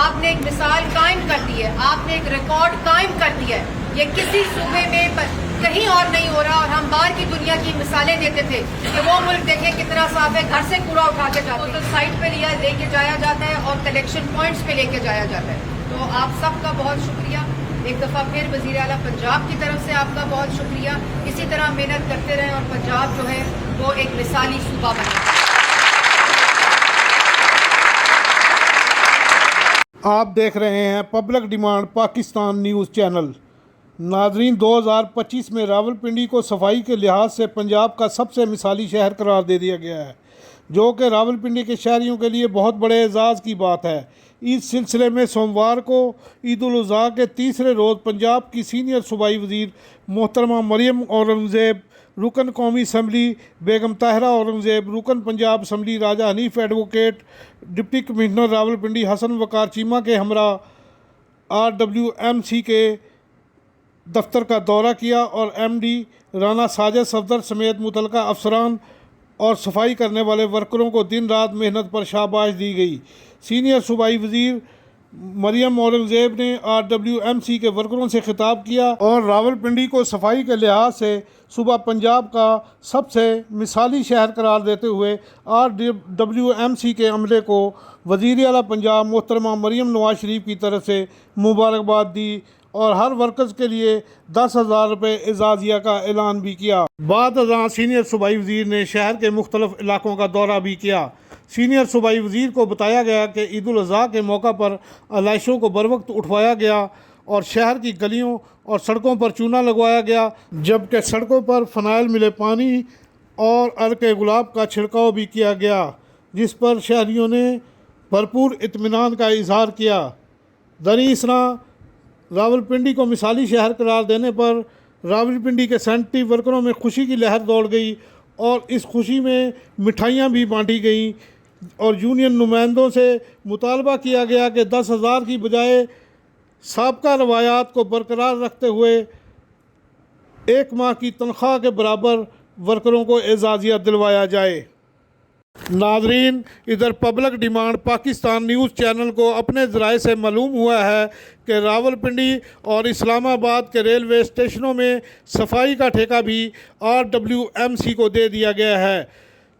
آپ نے ایک مثال قائم کر دی ہے, آپ نے ایک ریکارڈ قائم کر دیا ہے. یہ کسی صوبے میں کہیں اور نہیں ہو رہا. اور ہم باہر کی دنیا کی مثالیں دیتے تھے کہ وہ ملک دیکھیں کتنا صاف ہے, گھر سے کوڑا اٹھا کے جاتے ہیں, سائٹ پہ لے کے جایا جاتا ہے اور کلیکشن پوائنٹس پہ لے کے جایا جاتا ہے. تو آپ سب کا بہت شکریہ. ایک دفعہ پھر وزیر اعلیٰ پنجاب کی طرف سے آپ کا بہت شکریہ. اسی طرح محنت کرتے رہیں اور پنجاب جو ہے وہ ایک مثالی صوبہ بنے. آپ دیکھ رہے ہیں public demand Pakistan news channel. ناظرین, 2025 میں راولپنڈی کو صفائی کے لحاظ سے پنجاب کا سب سے مثالی شہر قرار دے دیا گیا ہے, جو کہ راولپنڈی کے شہریوں کے لیے بہت بڑے اعزاز کی بات ہے. اس سلسلے میں سوموار کو عید الاضحیٰ کے تیسرے روز پنجاب کی سینئر صوبائی وزیر محترمہ مریم اورنگزیب, رکن قومی اسمبلی بیگم طاہرہ اورنگزیب, رکن Punjab assembly Raja Hanif advocate, deputy commissioner Rawalpindi Hassan Waqar Cheema کے ہمراہ RWMC کے دفتر کا دورہ کیا اور MD رانا ساجد صفدر سمیت متعلقہ افسران اور صفائی کرنے والے ورکروں کو دن رات محنت پر شاباش دی گئی. سینئر صوبائی وزیر مریم اورنگزیب نے RWMC کے ورکروں سے خطاب کیا اور راولپنڈی کو صفائی کے لحاظ سے صوبہ پنجاب کا سب سے مثالی شہر قرار دیتے ہوئے RWMC کے عملے کو وزیر اعلیٰ پنجاب محترمہ مریم نواز شریف کی طرف سے مبارکباد دی اور ہر ورکرز کے لیے 10,000 روپے اعزازیہ کا اعلان بھی کیا. بعد ازاں سینئر صوبائی وزیر نے شہر کے مختلف علاقوں کا دورہ بھی کیا. سینئر صوبائی وزیر کو بتایا گیا کہ عید الاضحیٰ کے موقع پر علائشوں کو بروقت اٹھوایا گیا اور شہر کی گلیوں اور سڑکوں پر چونا لگوایا گیا, جبکہ سڑکوں پر فنائل ملے پانی اور عرق گلاب کا چھڑکاؤ بھی کیا گیا, جس پر شہریوں نے بھرپور اطمینان کا اظہار کیا. دریں اثنا راولپنڈی کو مثالی شہر قرار دینے پر راولپنڈی کے سینیٹری ورکروں میں خوشی کی لہر دوڑ گئی اور اس خوشی میں مٹھائیاں بھی بانٹی گئیں اور یونین نمائندوں سے مطالبہ کیا گیا کہ 10,000 کی بجائے سابقہ روایات کو برقرار رکھتے ہوئے 1 ماہ کی تنخواہ کے برابر ورکروں کو اعزازیہ دلوایا جائے. ناظرین, ادھر public demand Pakistan news channel کو اپنے ذرائع سے معلوم ہوا ہے کہ راولپنڈی اور اسلام آباد کے ریلوے اسٹیشنوں میں صفائی کا ٹھیکہ بھی RWMC کو دے دیا گیا ہے,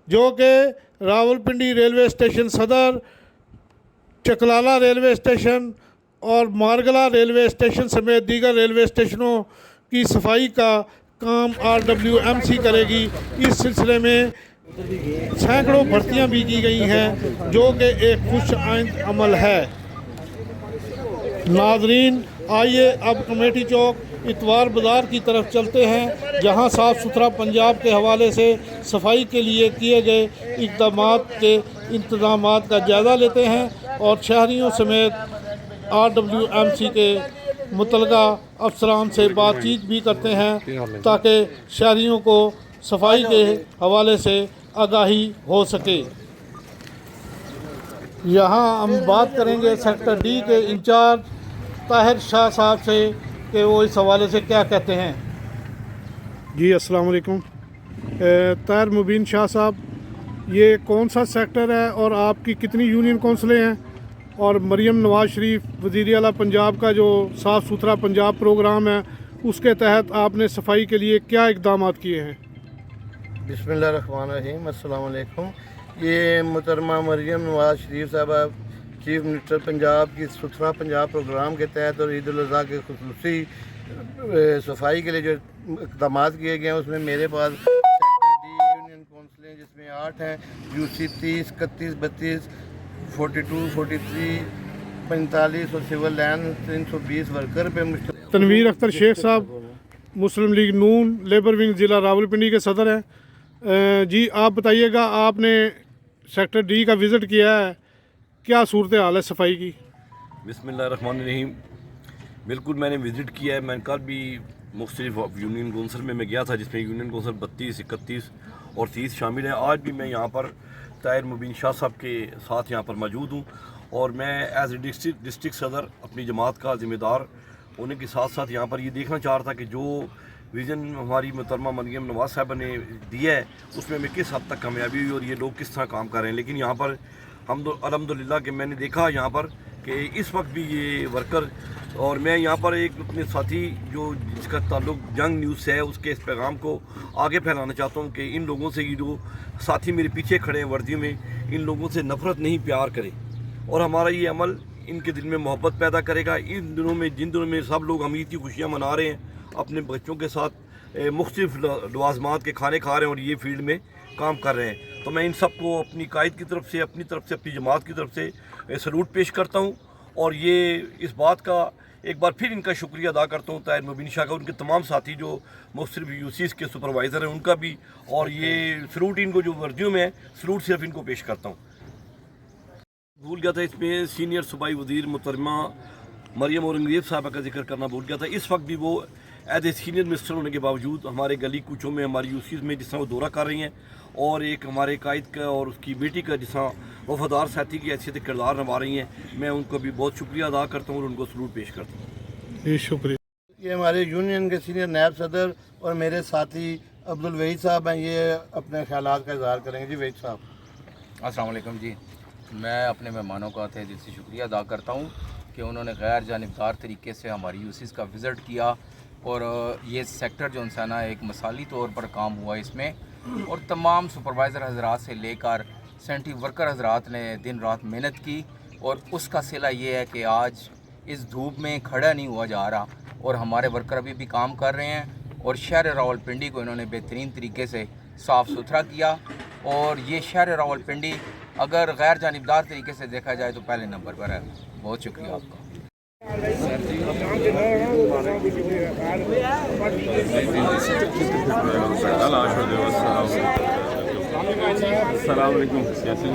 جو کہ راولپنڈی ریلوے اسٹیشن صدر, چکلالہ ریلوے اسٹیشن اور مارگلہ ریلوے اسٹیشن سمیت دیگر ریلوے اسٹیشنوں کی صفائی کا کام RWMC کرے گی. اس سلسلے میں سینکڑوں بھرتیاں بھی کی گئی ہیں, جو کہ ایک خوش آئند عمل ہے. ناظرین, آئیے اب کمیٹی چوک اتوار بازار کی طرف چلتے ہیں, جہاں صاف ستھرا پنجاب کے حوالے سے صفائی کے لیے کیے گئے اقدامات کے انتظامات کا جائزہ لیتے ہیں اور شہریوں سمیت RWMC کے متعلقہ افسران سے بات چیت بھی کرتے ہیں, تاکہ شہریوں کو صفائی کے حوالے سے آگاہی ہو سکے. یہاں ہم بات کریں گے سیکٹر D کے انچارج طاہر شاہ صاحب سے کہ وہ اس حوالے سے کیا کہتے ہیں. جی السلام علیکم. طاہر مبین شاہ صاحب, یہ کون سا سیکٹر ہے اور آپ کی کتنی یونین کونسلیں ہیں, اور مریم نواز شریف وزیر اعلیٰ پنجاب کا جو صاف ستھرا پنجاب پروگرام ہے اس کے تحت آپ نے صفائی کے لیے کیا اقدامات کیے ہیں؟ بسم اللہ الرحمن الرحیم. السلام علیکم. یہ محترمہ مریم نواز شریف صاحبہ چیف منسٹر پنجاب کی ستھرا پنجاب پروگرام کے تحت اور عید الاضحیٰ کے خصوصی صفائی کے لیے جو اقدامات کیے گئے ہیں, اس میں میرے پاس سیکٹر D یونین کونسلیں جس میں 8 ہیں, UC 30, 31, 32, 42, 43, 45 اور سول لائن 320 ورکر پہ مشتمل. تنویر اختر شیخ صاحب مسلم لیگ نون لیبر ونگ ضلع راولپنڈی کے صدر ہیں. جی آپ بتائیے گا, آپ نے سیکٹر D کا وزٹ کیا ہے, کیا صورتحال ہے صفائی کی؟ بسم اللہ الرحمن الرحیم. بالکل میں نے وزٹ کیا ہے. میں کل بھی مختلف یونین کونسل میں گیا تھا, جس میں یونین کونسل 32, 31 اور 30 شامل ہیں. آج بھی میں یہاں پر طاہر مبین شاہ صاحب کے ساتھ یہاں پر موجود ہوں, اور میں ایز اے ڈسٹرکٹ صدر اپنی جماعت کا ذمہ دار ہونے کے ساتھ ساتھ یہاں پر یہ دیکھنا چاہ رہا تھا کہ جو ویژن ہماری محترمہ مریم نواز صاحبہ نے دیا ہے اس میں ہمیں کس حد تک کامیابی ہوئی اور یہ لوگ کس طرح کام کر رہے ہیں. لیکن یہاں پر الحمدللہ کہ میں نے دیکھا یہاں پر کہ اس وقت بھی یہ ورکر اور میں یہاں پر ایک اپنے ساتھی جو جس کا تعلق جنگ نیوز سے ہے اس کے اس پیغام کو آگے پھیلانا چاہتا ہوں کہ ان لوگوں سے یہ جو ساتھی میرے پیچھے کھڑے ہیں وردیوں میں، ان لوگوں سے نفرت نہیں پیار کریں، اور ہمارا یہ عمل ان کے دل میں محبت پیدا کرے گا۔ ان دنوں میں جن دنوں میں سب لوگ عید کی خوشیاں منا رہے ہیں، اپنے بچوں کے ساتھ مختلف لوازمات کے کھانے کھا رہے ہیں اور یہ فیلڈ میں کام کر رہے ہیں، تو میں ان سب کو اپنی قائد کی طرف سے، اپنی جماعت کی طرف سے سلوٹ پیش کرتا ہوں، اور یہ اس بات کا ایک بار پھر ان کا شکریہ ادا کرتا ہوں طاہر مبین شاہ کا، ان کے تمام ساتھی جو مختلف یوسیز کے سپروائزر ہیں ان کا بھی، اور یہ سلوٹ ان کو جو وردیوں میں ہے سلوٹ صرف ان کو پیش کرتا ہوں۔ بھول گیا تھا اس میں سینئر صوبائی وزیر محترمہ مریم اورنگزیب صاحبہ کا ذکر کرنا بھول گیا تھا۔ اس وقت بھی وہ ایز اے سینئر منسٹر ہونے کے باوجود ہمارے گلی کوچوں میں، ہماری یوسیز میں جس طرح وہ دورہ کر رہی ہیں، اور ایک ہمارے قائد کا اور اس کی بیٹی کا جس طرح وفادار ساتھی کی حیثیت کردار نبھا رہی ہیں، میں ان کو بھی بہت شکریہ ادا کرتا ہوں اور ان کو سلوٹ پیش کرتا ہوں۔ جی شکریہ۔ یہ ہمارے یونین کے سینئر نائب صدر اور میرے ساتھی عبدالوحید صاحب ہیں، یہ اپنے خیالات کا اظہار کریں گے۔ جی وحید صاحب۔ السلام علیکم جی، میں اپنے مہمانوں کا تہ دل سے شکریہ ادا کرتا ہوں کہ انہوں نے غیر جانبدار طریقے سے ہماری یوسیز کا وزٹ کیا، اور یہ سیکٹر جو ہے نا ایک مثالی طور پر کام ہوا اس میں، اور تمام سپروائزر حضرات سے لے کر سینٹری ورکر حضرات نے دن رات محنت کی، اور اس کا صلہ یہ ہے کہ آج اس دھوپ میں کھڑا نہیں ہوا جا رہا، اور ہمارے ورکر ابھی بھی کام کر رہے ہیں، اور شہر راولپنڈی کو انہوں نے بہترین طریقے سے صاف ستھرا کیا، اور یہ شہر راولپنڈی اگر غیر جانبدار طریقے سے دیکھا جائے تو پہلے نمبر پر ہے۔ بہت شکریہ آپ کا۔ السلام علیکم، کیسے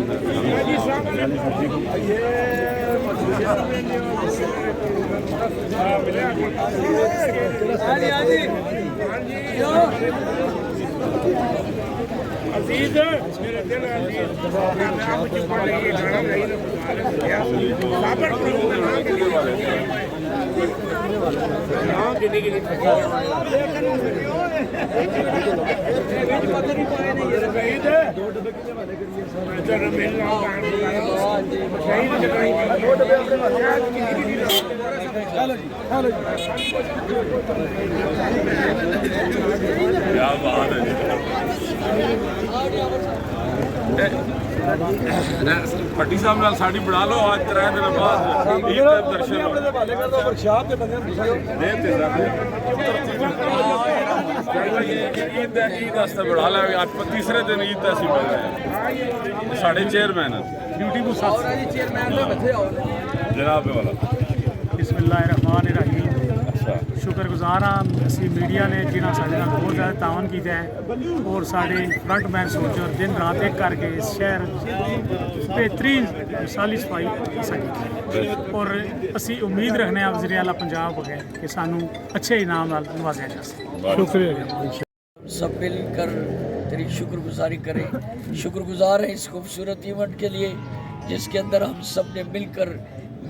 عزیز میرے دل عزیز میں آپ کو چھپا رہی ہے کھانا نہیں کیا بات ہے پٹی صاحب نال ساڑی بنا لو آج ترائے دن بعد عید کا درشن عید واسطے بڑھا لے آج تیسرے دن عید کا سی بن رہے ساڑھے چیئرمین ڈیوٹی کو جناب والا۔ بسم اللہ الرحمن الرحیم۔ شکر گزار ہاں اسی میڈیا نے جنہاں سارے نال بہت زیادہ تعاون کیا ہے، اور سارے فرنٹ مین سوچر دن رات ایک کر کے اس شہر بہترین مثالی صفائی کی، اور اسی امید رکھنے ہیں وزیر اعلیٰ پنجاب ہو گئے کہ سانو اچھے انعام نال نوازیا جا سکے۔ شکریہ۔ سب مل کر تیری شکر گزاری کریں، شکر گزار ہیں اس خوبصورت ایونٹ کے لیے جس کے اندر ہم سب نے مل کر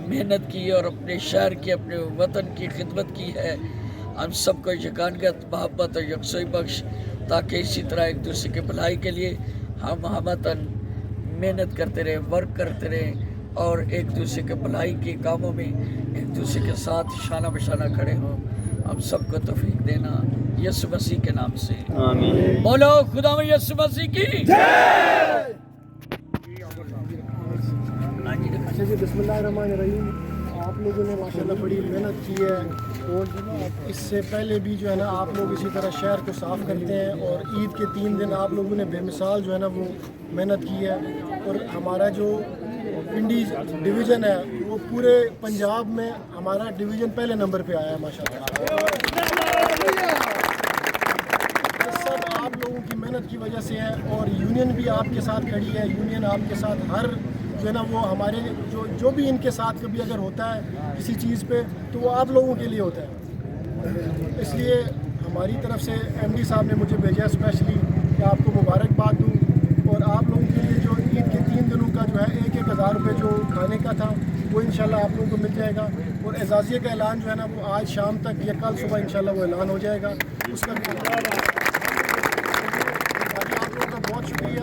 محنت کی اور اپنے شہر کی، اپنے وطن کی خدمت کی ہے۔ ہم سب کو یگانگت، محبت اور یکسوئی بخش، تاکہ اسی طرح ایک دوسرے کے بھلائی کے لیے ہم ہمتاً محنت کرتے رہیں، ورک کرتے رہیں، اور ایک دوسرے کے بھلائی کے کاموں میں ایک دوسرے کے ساتھ شانہ بشانہ کھڑے ہوں۔ ہم سب کو توفیق دینا یسوع مسیح کے نام سے آمین۔ بولو خدا میں یسوع مسیح کی جے۔ بسم اللہ الرحمن الرحیم۔ آپ لوگوں نے ماشاءاللہ بڑی محنت کی ہے، اور اس سے پہلے بھی جو ہے نا آپ لوگ اسی طرح شہر کو صاف کرتے ہیں، اور عید کے 3 دن آپ لوگوں نے بے مثال جو ہے نا وہ محنت کی ہے، اور ہمارا جو پنڈی ڈویژن ہے وہ پورے پنجاب میں ہمارا ڈویژن پہلے نمبر پہ آیا ہے ماشاءاللہ۔ یہ سب آپ لوگوں کی محنت کی وجہ سے ہے، اور یونین بھی آپ کے ساتھ کھڑی ہے۔ یونین آپ کے ساتھ ہر جو ہے نا وہ ہمارے جو بھی ان کے ساتھ کبھی اگر ہوتا ہے کسی چیز پہ تو وہ آپ لوگوں کے لیے ہوتا ہے۔ اس لیے ہماری طرف سے ایم ڈی صاحب نے مجھے بھیجا اسپیشلی کہ آپ کو مبارکباد دوں، اور آپ لوگوں کے لیے جو عید کے 3 دنوں کا جو ہے 1,000 روپے جو کھانے کا تھا وہ انشاءاللہ آپ لوگوں کو مل جائے گا، اور اعزازیے کا اعلان جو ہے نا وہ آج شام تک یا کل صبح انشاءاللہ وہ اعلان ہو جائے گا۔ اس کا بھی آپ لوگوں کا بہت شکریہ۔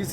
DC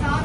7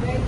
9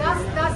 10-10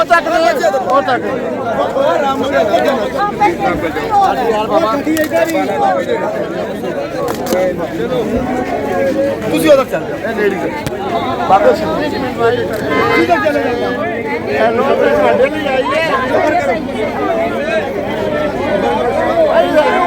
ਉਧਰ ਚੱਲ ਜਾਓ, ਇਹ ਲੇਡੀ ਬਾਬਾ ਇਧਰ ਚਲੇ ਜਾਓ। ਹੈਲੋ ਸਾਡੇ ਲਈ ਆਈਏ